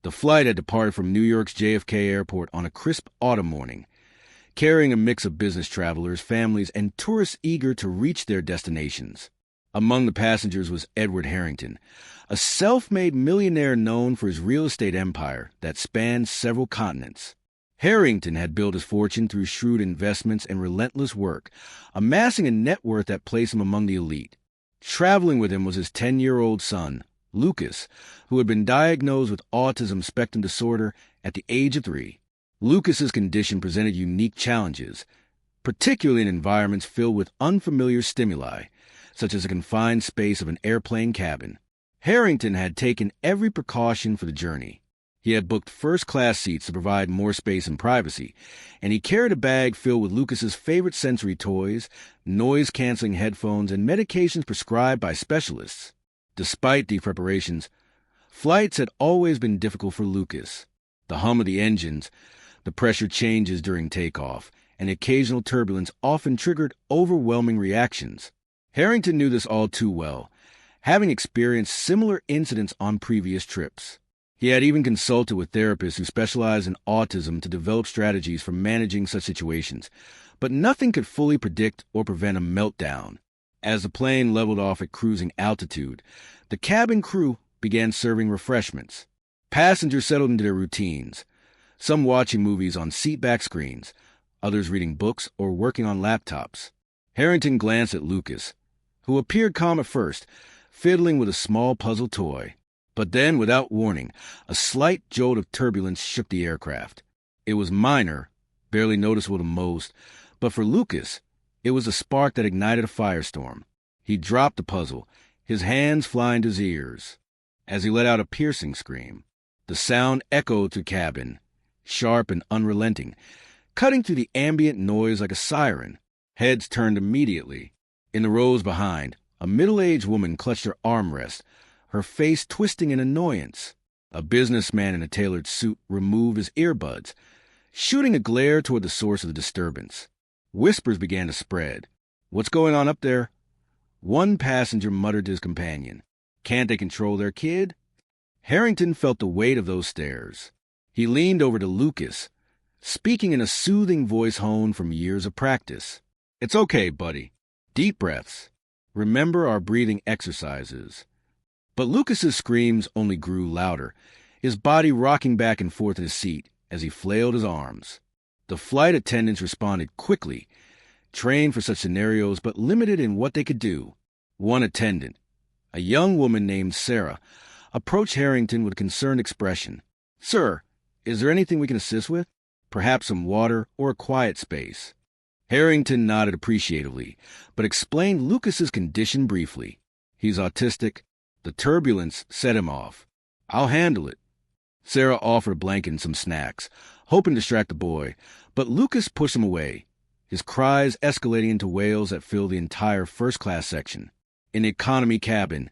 The flight had departed from New York's JFK Airport on a crisp autumn morning, carrying a mix of business travelers, families, and tourists eager to reach their destinations. Among the passengers was Edward Harrington, a self-made millionaire known for his real estate empire that spanned several continents. Harrington had built his fortune through shrewd investments and relentless work, amassing a net worth that placed him among the elite. Traveling with him was his 10-year-old son, Lucas, who had been diagnosed with autism spectrum disorder at the age of 3. Lucas's condition presented unique challenges, particularly in environments filled with unfamiliar stimuli, such as a confined space of an airplane cabin. Harrington had taken every precaution for the journey. He had booked first-class seats to provide more space and privacy, and he carried a bag filled with Lucas's favorite sensory toys, noise-canceling headphones, and medications prescribed by specialists. Despite these preparations, flights had always been difficult for Lucas. The hum of the engines, the pressure changes during takeoff, and occasional turbulence often triggered overwhelming reactions. Harrington knew this all too well, having experienced similar incidents on previous trips. He had even consulted with therapists who specialized in autism to develop strategies for managing such situations, but nothing could fully predict or prevent a meltdown. As the plane leveled off at cruising altitude, the cabin crew began serving refreshments. Passengers settled into their routines, some watching movies on seatback screens, others reading books or working on laptops. Harrington glanced at Lucas, who appeared calm at first, fiddling with a small puzzle toy. But then, without warning, a slight jolt of turbulence shook the aircraft. It was minor, barely noticeable to most, but for Lucas, it was a spark that ignited a firestorm. He dropped the puzzle, his hands flying to his ears, as he let out a piercing scream. The sound echoed through the cabin, sharp and unrelenting, cutting through the ambient noise like a siren. Heads turned immediately. In the rows behind, a middle-aged woman clutched her armrest, her face twisting in annoyance. A businessman in a tailored suit removed his earbuds, shooting a glare toward the source of the disturbance. Whispers began to spread. "What's going on up there?" One passenger muttered to his companion. "Can't they control their kid?" Harrington felt the weight of those stares. He leaned over to Lucas, speaking in a soothing voice honed from years of practice. "It's okay, buddy. Deep breaths. Remember our breathing exercises." But Lucas's screams only grew louder, his body rocking back and forth in his seat as he flailed his arms. The flight attendants responded quickly, trained for such scenarios but limited in what they could do. One attendant, a young woman named Sarah, approached Harrington with a concerned expression. "Sir, is there anything we can assist with? Perhaps some water or a quiet space?" Harrington nodded appreciatively, but explained Lucas's condition briefly. "He's autistic. The turbulence set him off. I'll handle it." Sarah offered a blanket and some snacks, hoping to distract the boy, but Lucas pushed him away, his cries escalating into wails that filled the entire first-class section. In the economy cabin,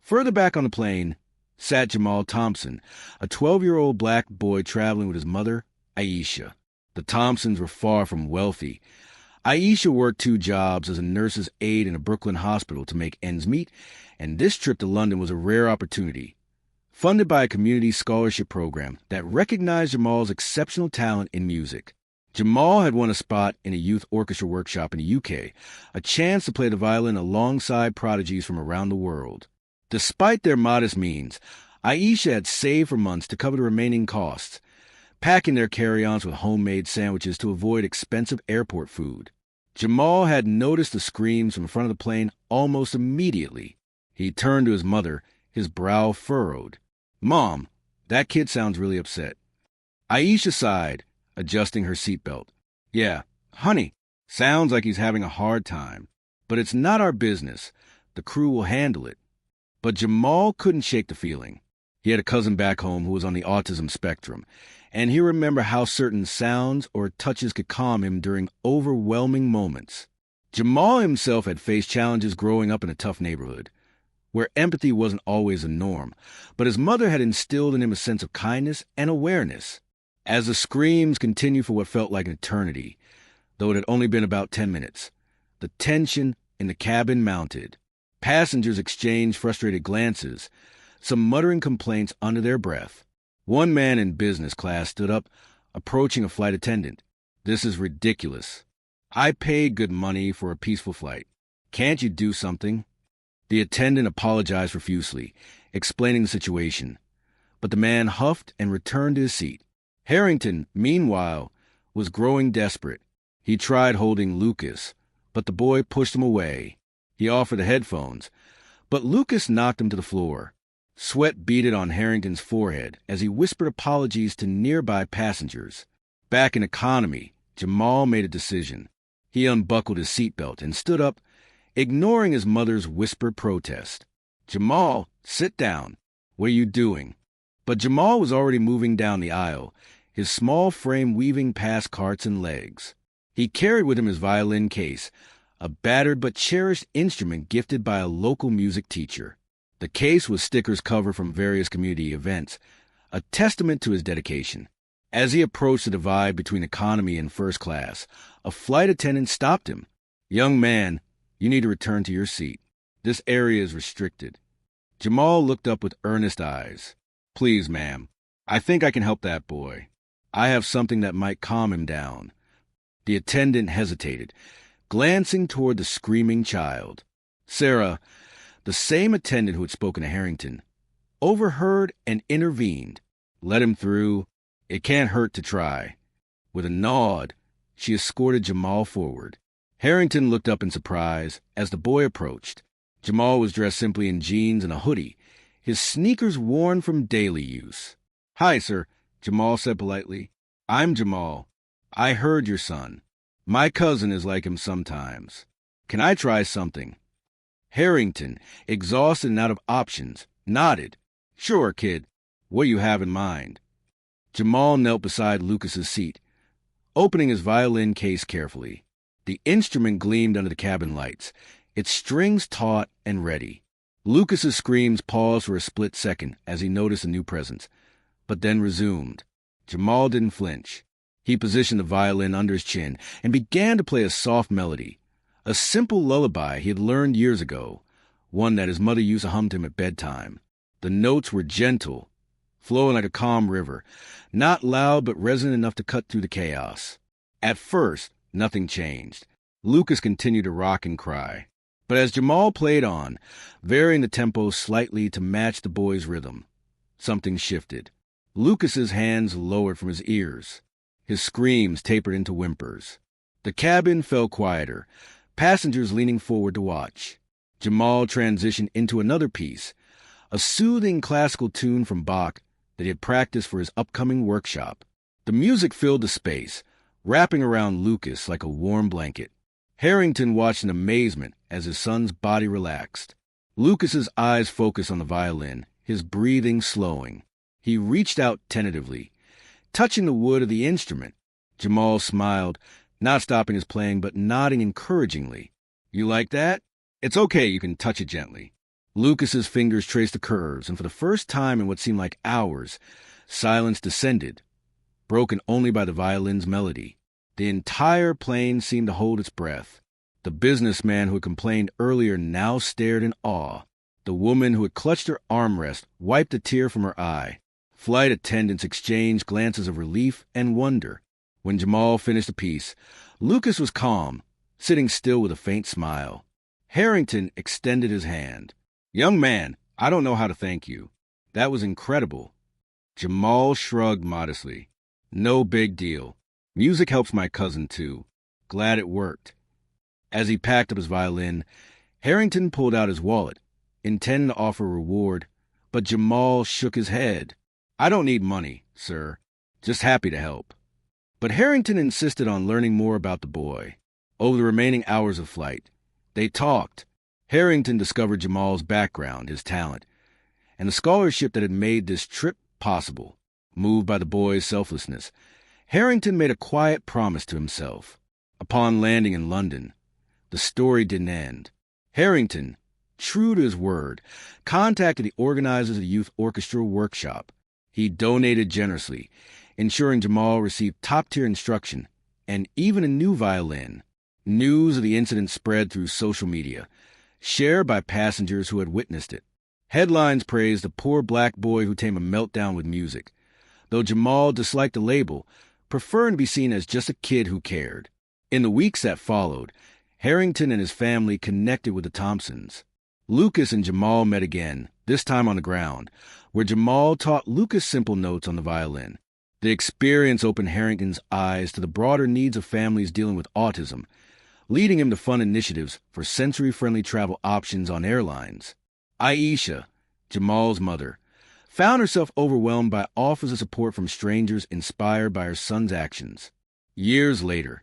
further back on the plane, sat Jamal Thompson, a 12-year-old black boy traveling with his mother, Aisha. The Thompsons were far from wealthy. Aisha worked 2 jobs as a nurse's aide in a Brooklyn hospital to make ends meet, and this trip to London was a rare opportunity. Funded by a community scholarship program that recognized Jamal's exceptional talent in music. Jamal had won a spot in a youth orchestra workshop in the UK, a chance to play the violin alongside prodigies from around the world. Despite their modest means, Aisha had saved for months to cover the remaining costs, packing their carry-ons with homemade sandwiches to avoid expensive airport food. Jamal had noticed the screams from the front of the plane almost immediately. He turned to his mother, his brow furrowed. "Mom, that kid sounds really upset." Aisha sighed, adjusting her seatbelt. "Yeah, honey, sounds like he's having a hard time. But it's not our business. The crew will handle it." But Jamal couldn't shake the feeling. He had a cousin back home who was on the autism spectrum, and he remembered how certain sounds or touches could calm him during overwhelming moments. Jamal himself had faced challenges growing up in a tough neighborhood, where empathy wasn't always the norm, but his mother had instilled in him a sense of kindness and awareness. As the screams continued for what felt like an eternity, though it had only been about 10 minutes, the tension in the cabin mounted. Passengers exchanged frustrated glances, some muttering complaints under their breath. One man in business class stood up, approaching a flight attendant. "This is ridiculous. I paid good money for a peaceful flight. Can't you do something?" The attendant apologized profusely, explaining the situation, but the man huffed and returned to his seat. Harrington, meanwhile, was growing desperate. He tried holding Lucas, but the boy pushed him away. He offered the headphones, but Lucas knocked him to the floor. Sweat beaded on Harrington's forehead as he whispered apologies to nearby passengers. Back in economy, Jamal made a decision. He unbuckled his seatbelt and stood up, ignoring his mother's whispered protest. "Jamal, sit down. What are you doing?" But Jamal was already moving down the aisle, his small frame weaving past carts and legs. He carried with him his violin case, a battered but cherished instrument gifted by a local music teacher. The case was stickers covered from various community events, a testament to his dedication. As he approached the divide between economy and first class, a flight attendant stopped him. "Young man, you need to return to your seat. This area is restricted." Jamal looked up with earnest eyes. "Please, ma'am, I think I can help that boy. I have something that might calm him down." The attendant hesitated, glancing toward the screaming child. Sarah, the same attendant who had spoken to Harrington, overheard and intervened. "Let him through. It can't hurt to try." With a nod, she escorted Jamal forward. Harrington looked up in surprise as the boy approached. Jamal was dressed simply in jeans and a hoodie, his sneakers worn from daily use. "Hi, sir," Jamal said politely. "I'm Jamal. I heard your son. My cousin is like him sometimes. Can I try something?" Harrington, exhausted and out of options, nodded. "Sure, kid. What do you have in mind?" Jamal knelt beside Lucas's seat, opening his violin case carefully. The instrument gleamed under the cabin lights, its strings taut and ready. Lucas's screams paused for a split second as he noticed a new presence, but then resumed. Jamal didn't flinch. He positioned the violin under his chin and began to play a soft melody, a simple lullaby he had learned years ago, one that his mother used to hum to him at bedtime. The notes were gentle, flowing like a calm river, not loud but resonant enough to cut through the chaos. At first, nothing changed. Lucas continued to rock and cry. But as Jamal played on, varying the tempo slightly to match the boy's rhythm, something shifted. Lucas's hands lowered from his ears. His screams tapered into whimpers. The cabin fell quieter, passengers leaning forward to watch. Jamal transitioned into another piece, a soothing classical tune from Bach that he had practiced for his upcoming workshop. The music filled the space, wrapping around Lucas like a warm blanket. Harrington watched in amazement as his son's body relaxed. Lucas's eyes focused on the violin, his breathing slowing. He reached out tentatively, touching the wood of the instrument. Jamal smiled, not stopping his playing but nodding encouragingly. "You like that? It's okay, you can touch it gently." Lucas's fingers traced the curves, and for the first time in what seemed like hours, silence descended, broken only by the violin's melody. The entire plane seemed to hold its breath. The businessman who had complained earlier now stared in awe. The woman who had clutched her armrest wiped a tear from her eye. Flight attendants exchanged glances of relief and wonder. When Jamal finished the piece, Lucas was calm, sitting still with a faint smile. Harrington extended his hand. "Young man, I don't know how to thank you. That was incredible." Jamal shrugged modestly. "No big deal. Music helps my cousin, too. Glad it worked." As he packed up his violin, Harrington pulled out his wallet, intending to offer a reward, but Jamal shook his head. "I don't need money, sir. Just happy to help." But Harrington insisted on learning more about the boy. Over the remaining hours of flight, they talked. Harrington discovered Jamal's background, his talent, and the scholarship that had made this trip possible. Moved by the boy's selflessness, Harrington made a quiet promise to himself. Upon landing in London, the story didn't end. Harrington, true to his word, contacted the organizers of the youth orchestra workshop. He donated generously, ensuring Jamal received top-tier instruction and even a new violin. News of the incident spread through social media, shared by passengers who had witnessed it. Headlines praised the poor black boy who tamed a meltdown with music. though Jamal disliked the label, preferring to be seen as just a kid who cared. In the weeks that followed, Harrington and his family connected with the Thompsons. Lucas and Jamal met again, this time on the ground, where Jamal taught Lucas simple notes on the violin. The experience opened Harrington's eyes to the broader needs of families dealing with autism, leading him to fund initiatives for sensory-friendly travel options on airlines. Aisha, Jamal's mother, found herself overwhelmed by offers of support from strangers inspired by her son's actions. Years later,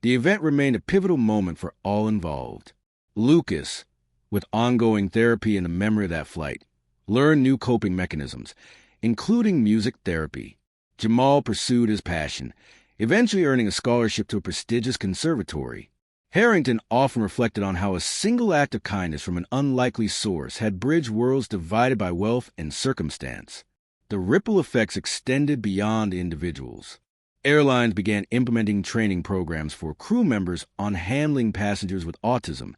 the event remained a pivotal moment for all involved. Lucas, with ongoing therapy in the memory of that flight, learned new coping mechanisms, including music therapy. Jamal pursued his passion, eventually earning a scholarship to a prestigious conservatory. Harrington often reflected on how a single act of kindness from an unlikely source had bridged worlds divided by wealth and circumstance. The ripple effects extended beyond individuals. Airlines began implementing training programs for crew members on handling passengers with autism,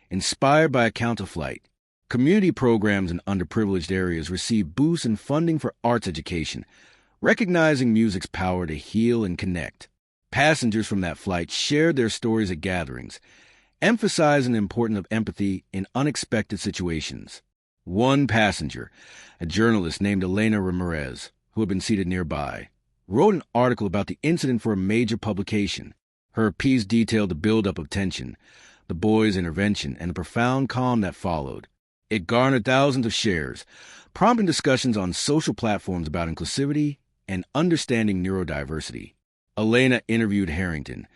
inspired by accounts of flight. Community programs in underprivileged areas received boosts in funding for arts education, recognizing music's power to heal and connect. Passengers from that flight shared their stories at gatherings, emphasizing the importance of empathy in unexpected situations. One passenger, a journalist named Elena Ramirez, who had been seated nearby, wrote an article about the incident for a major publication. Her piece detailed the buildup of tension, the boys' intervention, and the profound calm that followed. It garnered thousands of shares, prompting discussions on social platforms about inclusivity and understanding neurodiversity. Elena interviewed Harrington,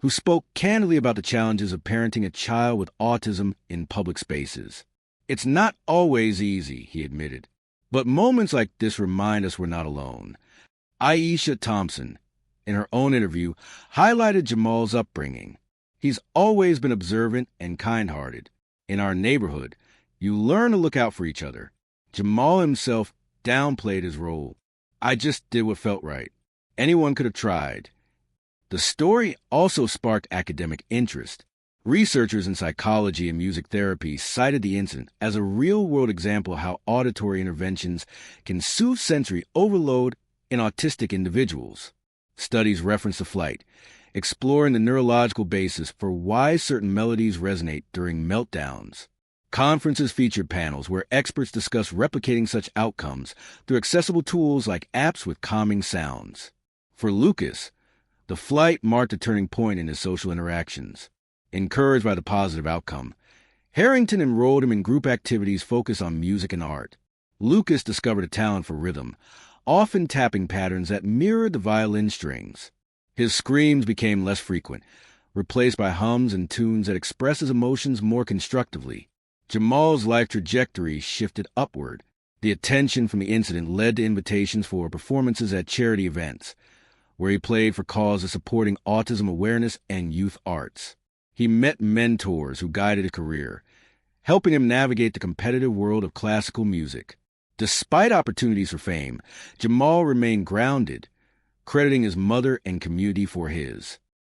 who spoke candidly about the challenges of parenting a child with autism in public spaces. "It's not always easy," he admitted, "but moments like this remind us we're not alone." Aisha Thompson, in her own interview, highlighted Jamal's upbringing. "He's always been observant and kind-hearted. In our neighborhood, you learn to look out for each other." Jamal himself downplayed his role. "I just did what felt right. Anyone could have tried." The story also sparked academic interest. Researchers in psychology and music therapy cited the incident as a real-world example of how auditory interventions can soothe sensory overload in autistic individuals. Studies reference the flight, exploring the neurological basis for why certain melodies resonate during meltdowns. Conferences featured panels where experts discussed replicating such outcomes through accessible tools like apps with calming sounds. For Lucas, the flight marked a turning point in his social interactions. Encouraged by the positive outcome, Harrington enrolled him in group activities focused on music and art. Lucas discovered a talent for rhythm, often tapping patterns that mirrored the violin strings. His screams became less frequent, replaced by hums and tunes that expressed his emotions more constructively. Jamal's life trajectory shifted upward. The attention from the incident led to invitations for performances at charity events, where he played for causes supporting autism awareness and youth arts. He met mentors who guided his career, helping him navigate the competitive world of classical music. Despite opportunities for fame, Jamal remained grounded, crediting his mother and community for his.